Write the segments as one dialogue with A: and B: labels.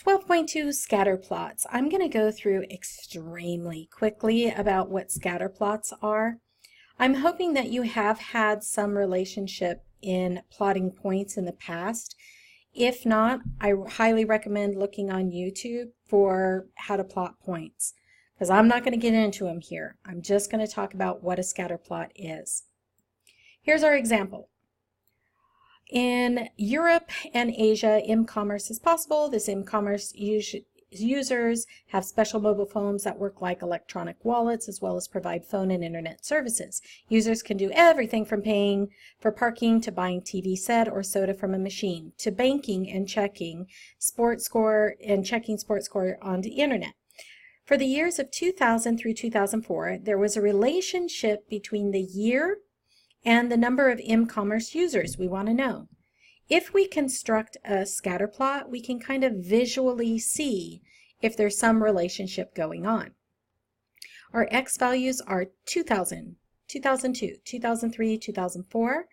A: 12.2 scatter plots. I'm going to go through extremely quickly about what scatter plots are. I'm hoping that you have had some relationship in plotting points in the past. If not, I highly recommend looking on YouTube for how to plot points, because I'm not going to get into them here. I'm just going to talk about what a scatter plot is. Here's our example. In Europe and Asia, m-commerce is possible. This m-commerce users have special mobile phones that work like electronic wallets, as well as provide phone and internet services. Users can do everything from paying for parking to buying TV set or soda from a machine, to banking and checking sports score on the internet. For the years of 2000 through 2004, there was a relationship between the year and the number of m-commerce users we want to know. If we construct a scatter plot, we can kind of visually see if there's some relationship going on. Our x values are 2000, 2002, 2003, 2004.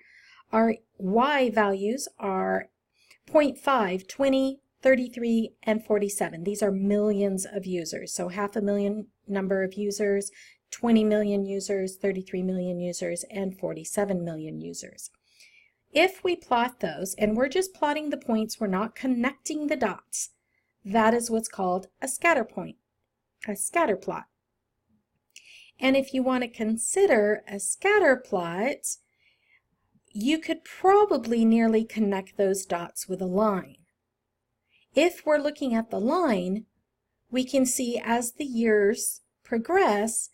A: Our y values are 0.5, 20, 33, and 47. These are millions of users. So 500,000 number of users, 20 million users, 33 million users, and 47 million users. If we plot those, and we're just plotting the points, we're not connecting the dots, that is what's called a scatter point, a scatter plot. And if you want to consider a scatter plot, you could probably nearly connect those dots with a line. If we're looking at the line, we can see as the years progress,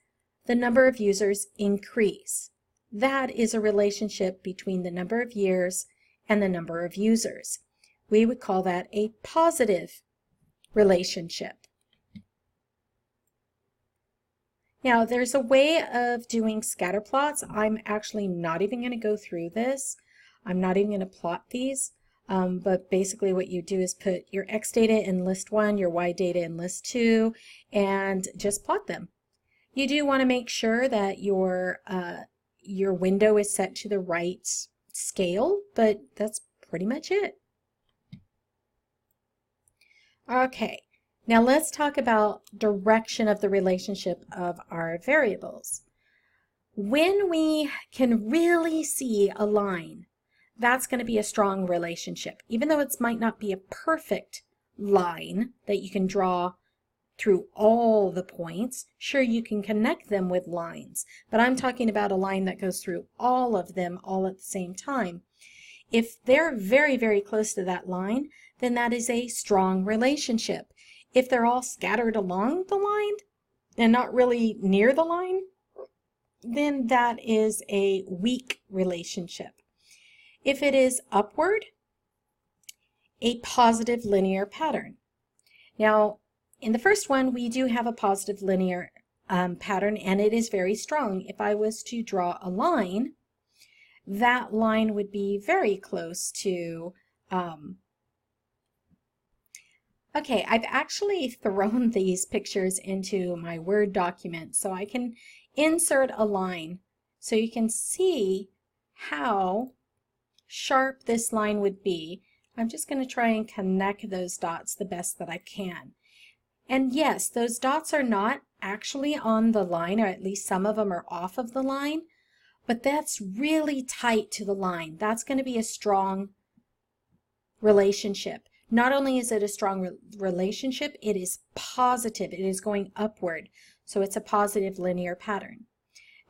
A: the number of users increase. That is a relationship between the number of years and the number of users. We would call that a positive relationship. Now, there's a way of doing scatter plots. I'm actually not even going to go through this. I'm not even going to plot these. But basically what you do is put your X data in list 1, your Y data in list 2, and just plot them. You do want to make sure that your window is set to the right scale, but that's pretty much it. Okay, now let's talk about direction of the relationship of our variables. When we can really see a line, that's going to be a strong relationship. Even though it might not be a perfect line that you can draw through all the points, sure, you can connect them with lines, but I'm talking about a line that goes through all of them all at the same time. If they're very, very close to that line, then that is a strong relationship. If they're all scattered along the line and not really near the line, then that is a weak relationship. If it is upward, a positive linear pattern. Now, in the first one, we do have a positive linear pattern, and it is very strong. If I was to draw a line, that line would be very close to... Okay, I've actually thrown these pictures into my Word document, so I can insert a line so you can see how sharp this line would be. I'm just going to try and connect those dots the best that I can. And yes, those dots are not actually on the line, or at least some of them are off of the line, but that's really tight to the line. That's going to be a strong relationship. Not only is it a strong relationship, it is positive. It is going upward. So it's a positive linear pattern.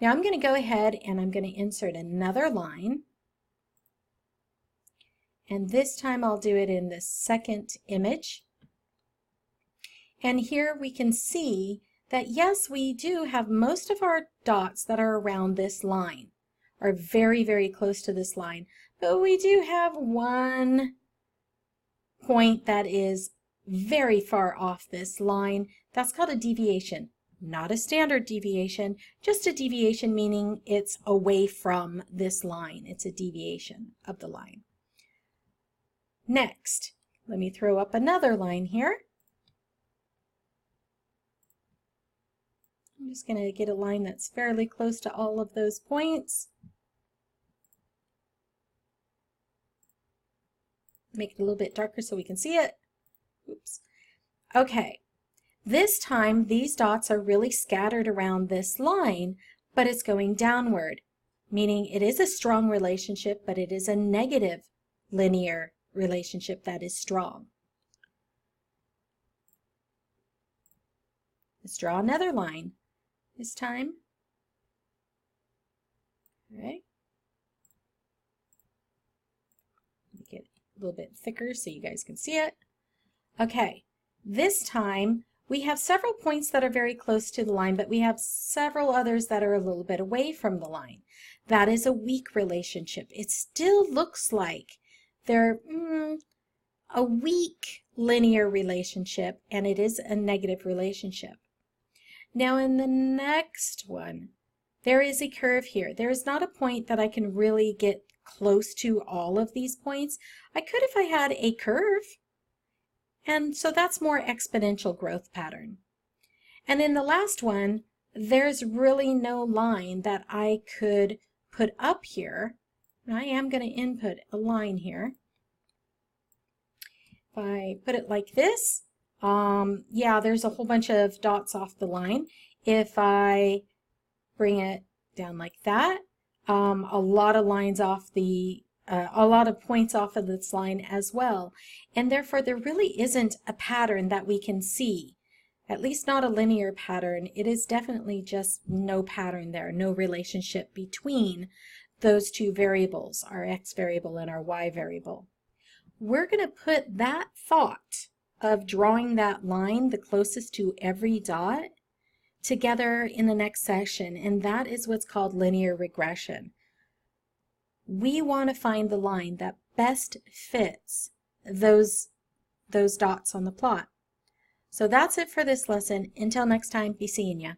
A: Now I'm going to go ahead and I'm going to insert another line. And this time I'll do it in the second image. And here we can see that yes, we do have most of our dots that are around this line, are very, very close to this line. But we do have one point that is very far off this line. That's called a deviation. Not a standard deviation, just a deviation meaning it's away from this line. It's a deviation of the line. Next, let me throw up another line here. I'm just going to get a line that's fairly close to all of those points. Make it a little bit darker so we can see it. Oops. Okay, this time these dots are really scattered around this line, but it's going downward, meaning it is a strong relationship, but it is a negative linear relationship that is strong. Let's draw another line this time. All right. Make it a little bit thicker so you guys can see it. Okay, this time we have several points that are very close to the line, but we have several others that are a little bit away from the line. That is a weak relationship. It still looks like they're a weak linear relationship, and it is a negative relationship. Now in the next one, there is a curve here. There is not a point that I can really get close to all of these points. I could if I had a curve. And so that's more exponential growth pattern. And in the last one, there's really no line that I could put up here. I am going to input a line here. If I put it like this, yeah, there's a whole bunch of dots off the line. If I bring it down like that, a lot of lines off the a lot of points off of this line as well, and therefore there really isn't a pattern that we can see, at least not a linear pattern. It is definitely just no pattern there, no relationship between those two variables, our x variable and our y variable. We're going to put that thought of drawing that line the closest to every dot together in the next section, and that is what's called linear regression. We want to find the line that best fits those dots on the plot. So that's it for this lesson. Until next time, be seeing ya.